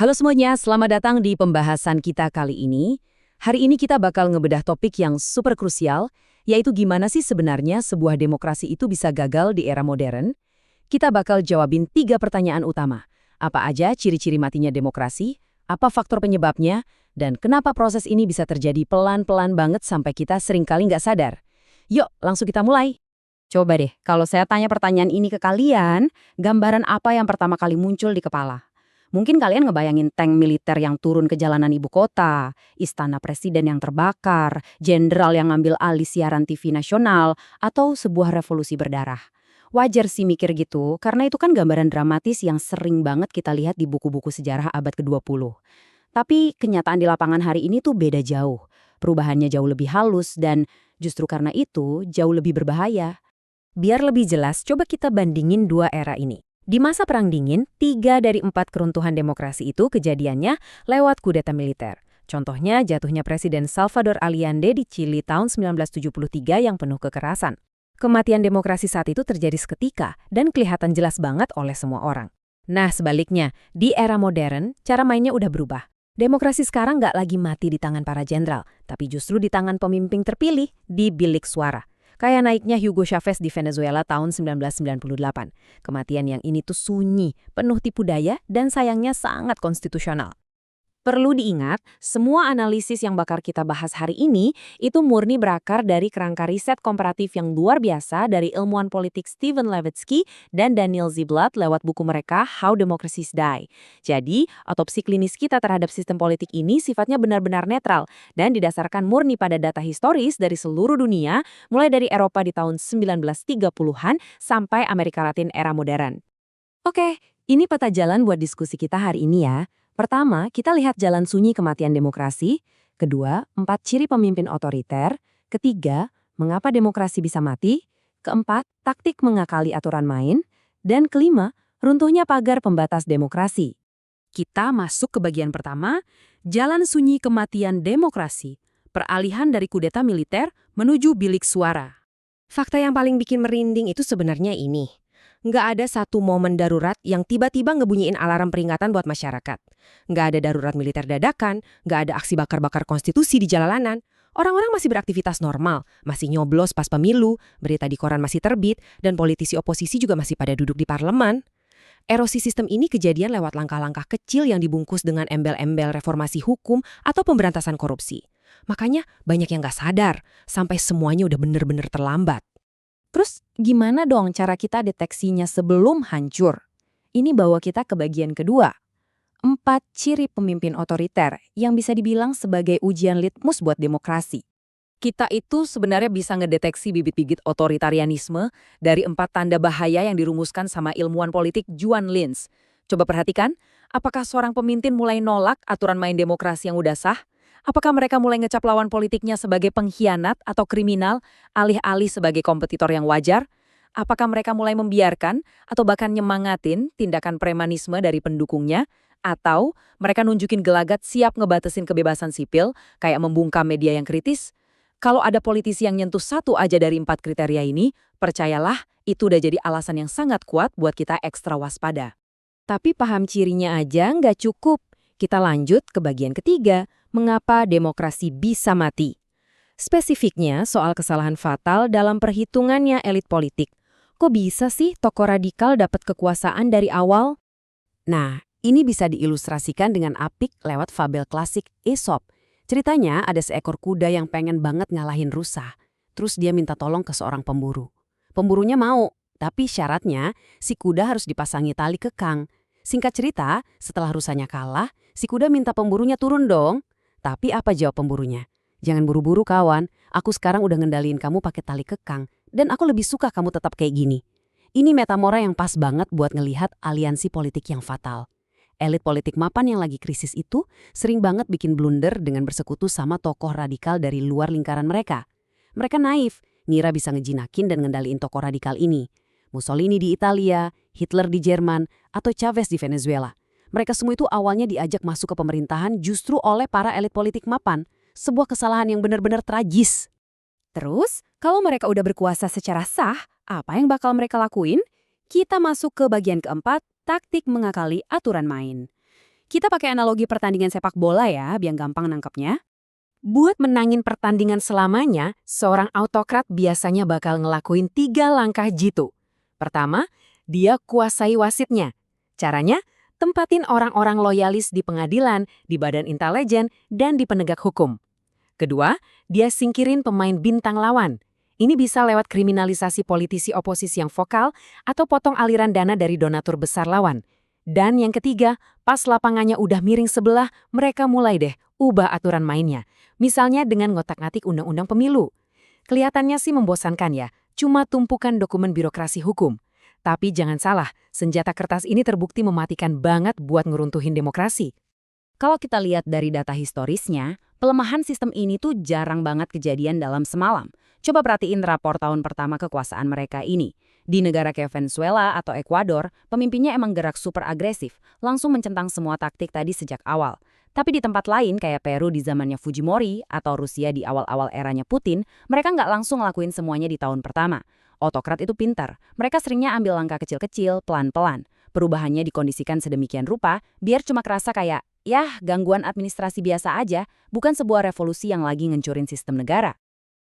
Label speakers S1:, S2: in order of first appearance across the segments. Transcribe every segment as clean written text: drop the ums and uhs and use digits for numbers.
S1: Halo semuanya, selamat datang di pembahasan kita kali ini. Hari ini kita bakal ngebedah topik yang super krusial, yaitu gimana sih sebenarnya sebuah demokrasi itu bisa gagal di era modern. Kita bakal jawabin 3 pertanyaan utama. Apa aja ciri-ciri matinya demokrasi, apa faktor penyebabnya, dan kenapa proses ini bisa terjadi pelan-pelan banget sampai kita seringkali nggak sadar. Yuk, langsung kita mulai.
S2: Coba deh, kalau saya tanya pertanyaan ini ke kalian, gambaran apa yang pertama kali muncul di kepala? Mungkin kalian ngebayangin tank militer yang turun ke jalanan ibu kota, istana presiden yang terbakar, jenderal yang ngambil alih siaran TV nasional, atau sebuah revolusi berdarah. Wajar sih mikir gitu, karena itu kan gambaran dramatis yang sering banget kita lihat di buku-buku sejarah abad ke-20. Tapi kenyataan di lapangan hari ini tuh beda jauh. Perubahannya jauh lebih halus dan justru karena itu jauh lebih berbahaya.
S3: Biar lebih jelas, coba kita bandingin dua era ini. Di masa Perang Dingin, 3 dari 4 keruntuhan demokrasi itu kejadiannya lewat kudeta militer. Contohnya jatuhnya Presiden Salvador Allende di Chili tahun 1973 yang penuh kekerasan. Kematian demokrasi saat itu terjadi seketika dan kelihatan jelas banget oleh semua orang. Nah sebaliknya, di era modern, cara mainnya udah berubah. Demokrasi sekarang nggak lagi mati di tangan para jenderal, tapi justru di tangan pemimpin terpilih di bilik suara. Kayak naiknya Hugo Chavez di Venezuela tahun 1998. Kematian yang ini tuh sunyi, penuh tipu daya, dan sayangnya sangat konstitusional.
S2: Perlu diingat, semua analisis yang bakal kita bahas hari ini itu murni berakar dari kerangka riset komparatif yang luar biasa dari ilmuwan politik Steven Levitsky dan Daniel Ziblatt lewat buku mereka How Democracies Die. Jadi, otopsi klinis kita terhadap sistem politik ini sifatnya benar-benar netral dan didasarkan murni pada data historis dari seluruh dunia, mulai dari Eropa di tahun 1930-an sampai Amerika Latin era modern. Oke, ini peta jalan buat diskusi kita hari ini ya. Pertama, kita lihat jalan sunyi kematian demokrasi. Kedua, 4 ciri pemimpin otoriter. Ketiga, mengapa demokrasi bisa mati. Keempat, taktik mengakali aturan main. Dan kelima, runtuhnya pagar pembatas demokrasi.
S1: Kita masuk ke bagian pertama, jalan sunyi kematian demokrasi, peralihan dari kudeta militer menuju bilik suara.
S3: Fakta yang paling bikin merinding itu sebenarnya ini. Nggak ada satu momen darurat yang tiba-tiba ngebunyiin alarm peringatan buat masyarakat. Nggak ada darurat militer dadakan, nggak ada aksi bakar-bakar konstitusi di jalanan. Orang-orang masih beraktivitas normal, masih nyoblos pas pemilu, berita di koran masih terbit, dan politisi oposisi juga masih pada duduk di parlemen. Erosi sistem ini kejadian lewat langkah-langkah kecil yang dibungkus dengan embel-embel reformasi hukum atau pemberantasan korupsi. Makanya banyak yang nggak sadar, sampai semuanya udah bener-bener terlambat.
S2: Terus gimana dong cara kita deteksinya sebelum hancur? Ini bawa kita ke bagian kedua. 4 ciri pemimpin otoriter yang bisa dibilang sebagai ujian litmus buat demokrasi.
S1: Kita itu sebenarnya bisa ngedeteksi bibit-bibit otoritarianisme dari 4 tanda bahaya yang dirumuskan sama ilmuwan politik Juan Linz. Coba perhatikan, apakah seorang pemimpin mulai nolak aturan main demokrasi yang udah sah? Apakah mereka mulai ngecap lawan politiknya sebagai pengkhianat atau kriminal, alih-alih sebagai kompetitor yang wajar? Apakah mereka mulai membiarkan atau bahkan nyemangatin tindakan premanisme dari pendukungnya? Atau mereka nunjukin gelagat siap ngebatasin kebebasan sipil, kayak membungkam media yang kritis? Kalau ada politisi yang nyentuh satu aja dari 4 kriteria ini, percayalah itu udah jadi alasan yang sangat kuat buat kita ekstra waspada.
S3: Tapi paham cirinya aja nggak cukup. Kita lanjut ke bagian ketiga, mengapa demokrasi bisa mati. Spesifiknya soal kesalahan fatal dalam perhitungannya elit politik. Kok bisa sih tokoh radikal dapat kekuasaan dari awal?
S1: Nah, ini bisa diilustrasikan dengan apik lewat fabel klasik Aesop. Ceritanya ada seekor kuda yang pengen banget ngalahin rusa. Terus dia minta tolong ke seorang pemburu. Pemburunya mau, tapi syaratnya si kuda harus dipasangi tali kekang. Singkat cerita, setelah rusanya kalah, si kuda minta pemburunya turun dong. Tapi apa jawab pemburunya? Jangan buru-buru kawan, aku sekarang udah ngendaliin kamu pakai tali kekang. Dan aku lebih suka kamu tetap kayak gini. Ini metamora yang pas banget buat ngelihat aliansi politik yang fatal. Elit politik mapan yang lagi krisis itu sering banget bikin blunder dengan bersekutu sama tokoh radikal dari luar lingkaran mereka. Mereka naif, ngira bisa ngejinakin dan ngendaliin tokoh radikal ini. Mussolini di Italia, Hitler di Jerman, atau Chavez di Venezuela. Mereka semua itu awalnya diajak masuk ke pemerintahan justru oleh para elit politik mapan. Sebuah kesalahan yang benar-benar tragis.
S2: Terus, kalau mereka udah berkuasa secara sah, apa yang bakal mereka lakuin? Kita masuk ke bagian keempat, taktik mengakali aturan main.
S1: Kita pakai analogi pertandingan sepak bola ya, biar gampang nangkepnya.
S2: Buat menangin pertandingan selamanya, seorang autokrat biasanya bakal ngelakuin 3 langkah jitu. Pertama, dia kuasai wasitnya. Caranya, tempatin orang-orang loyalis di pengadilan, di badan intelijen, dan di penegak hukum. Kedua, dia singkirin pemain bintang lawan. Ini bisa lewat kriminalisasi politisi oposisi yang vokal atau potong aliran dana dari donatur besar lawan. Dan yang ketiga, pas lapangannya udah miring sebelah, mereka mulai deh ubah aturan mainnya. Misalnya dengan ngotak-ngatik undang-undang pemilu. Kelihatannya sih membosankan ya, cuma tumpukan dokumen birokrasi hukum. Tapi jangan salah, senjata kertas ini terbukti mematikan banget buat ngeruntuhin demokrasi.
S1: Kalau kita lihat dari data historisnya, pelemahan sistem ini tuh jarang banget kejadian dalam semalam. Coba perhatiin rapor tahun pertama kekuasaan mereka ini. Di negara kayak Venezuela atau Ekuador, pemimpinnya emang gerak super agresif, langsung mencentang semua taktik tadi sejak awal. Tapi di tempat lain kayak Peru di zamannya Fujimori atau Rusia di awal-awal eranya Putin, mereka nggak langsung ngelakuin semuanya di tahun pertama. Otokrat itu pintar, mereka seringnya ambil langkah kecil-kecil, pelan-pelan. Perubahannya dikondisikan sedemikian rupa, biar cuma kerasa kayak, gangguan administrasi biasa aja, bukan sebuah revolusi yang lagi ngencurin sistem negara.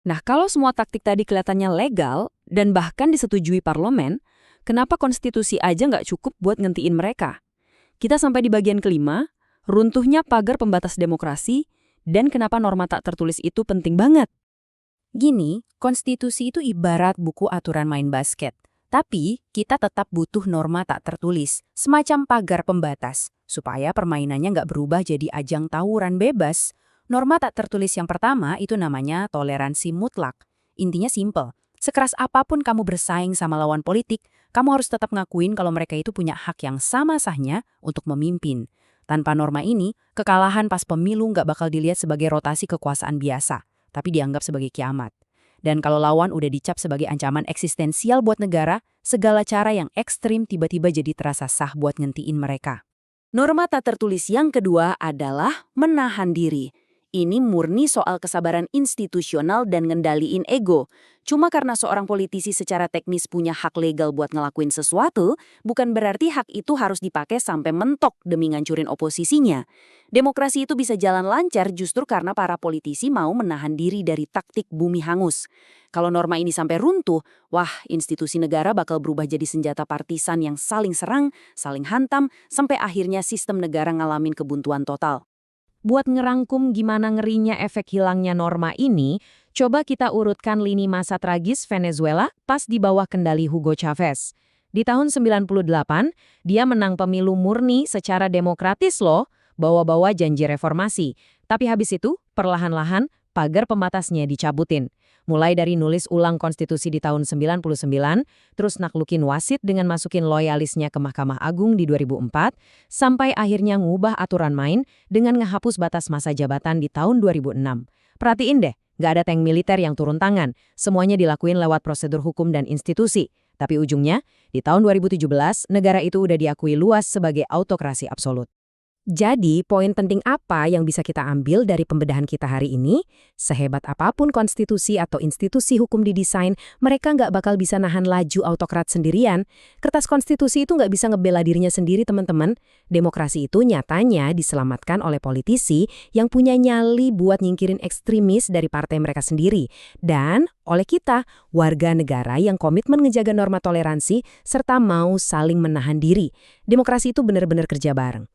S1: Nah, kalau semua taktik tadi kelihatannya legal dan bahkan disetujui parlemen, kenapa konstitusi aja nggak cukup buat ngentiin mereka? Kita sampai di bagian kelima, runtuhnya pagar pembatas demokrasi, dan kenapa norma tak tertulis itu penting banget. Gini, konstitusi itu ibarat buku aturan main basket. Tapi, kita tetap butuh norma tak tertulis, semacam pagar pembatas, supaya permainannya nggak berubah jadi ajang tawuran bebas. Norma tak tertulis yang pertama itu namanya toleransi mutlak. Intinya simple, sekeras apapun kamu bersaing sama lawan politik, kamu harus tetap ngakuin kalau mereka itu punya hak yang sama sahnya untuk memimpin. Tanpa norma ini, kekalahan pas pemilu nggak bakal dilihat sebagai rotasi kekuasaan biasa, tapi dianggap sebagai kiamat. Dan kalau lawan udah dicap sebagai ancaman eksistensial buat negara, segala cara yang ekstrim tiba-tiba jadi terasa sah buat ngentiin mereka. Norma tak tertulis yang kedua adalah menahan diri. Ini murni soal kesabaran institusional dan ngendaliin ego. Cuma karena seorang politisi secara teknis punya hak legal buat ngelakuin sesuatu, bukan berarti hak itu harus dipakai sampai mentok demi ngancurin oposisinya. Demokrasi itu bisa jalan lancar justru karena para politisi mau menahan diri dari taktik bumi hangus. Kalau norma ini sampai runtuh, institusi negara bakal berubah jadi senjata partisan yang saling serang, saling hantam, sampai akhirnya sistem negara ngalamin kebuntuan total. Buat ngerangkum gimana ngerinya efek hilangnya norma ini, coba kita urutkan lini masa tragis Venezuela pas di bawah kendali Hugo Chavez. Di tahun 98, dia menang pemilu murni secara demokratis loh, bawa-bawa janji reformasi. Tapi habis itu, perlahan-lahan, pagar pembatasnya dicabutin. Mulai dari nulis ulang konstitusi di tahun 99, terus naklukin wasit dengan masukin loyalisnya ke Mahkamah Agung di 2004, sampai akhirnya ngubah aturan main dengan ngehapus batas masa jabatan di tahun 2006. Perhatiin deh, nggak ada tank militer yang turun tangan, semuanya dilakuin lewat prosedur hukum dan institusi. Tapi ujungnya, di tahun 2017, negara itu udah diakui luas sebagai autokrasi absolut. Jadi, poin penting apa yang bisa kita ambil dari pembedahan kita hari ini? Sehebat apapun konstitusi atau institusi hukum didesain, mereka nggak bakal bisa nahan laju autokrat sendirian. Kertas konstitusi itu nggak bisa ngebela dirinya sendiri, teman-teman. Demokrasi itu nyatanya diselamatkan oleh politisi yang punya nyali buat nyingkirin ekstremis dari partai mereka sendiri. Dan oleh kita, warga negara yang komitmen ngejaga norma toleransi serta mau saling menahan diri. Demokrasi itu benar-benar kerja bareng.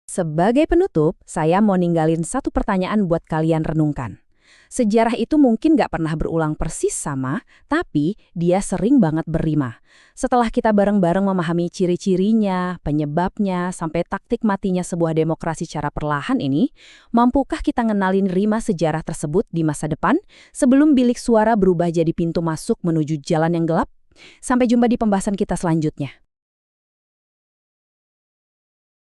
S1: Sebagai penutup, saya mau ninggalin satu pertanyaan buat kalian renungkan. Sejarah itu mungkin nggak pernah berulang persis sama, tapi dia sering banget berrimah. Setelah kita bareng-bareng memahami ciri-cirinya, penyebabnya, sampai taktik matinya sebuah demokrasi secara perlahan ini, mampukah kita ngenalin rima sejarah tersebut di masa depan sebelum bilik suara berubah jadi pintu masuk menuju jalan yang gelap? Sampai jumpa di pembahasan kita selanjutnya.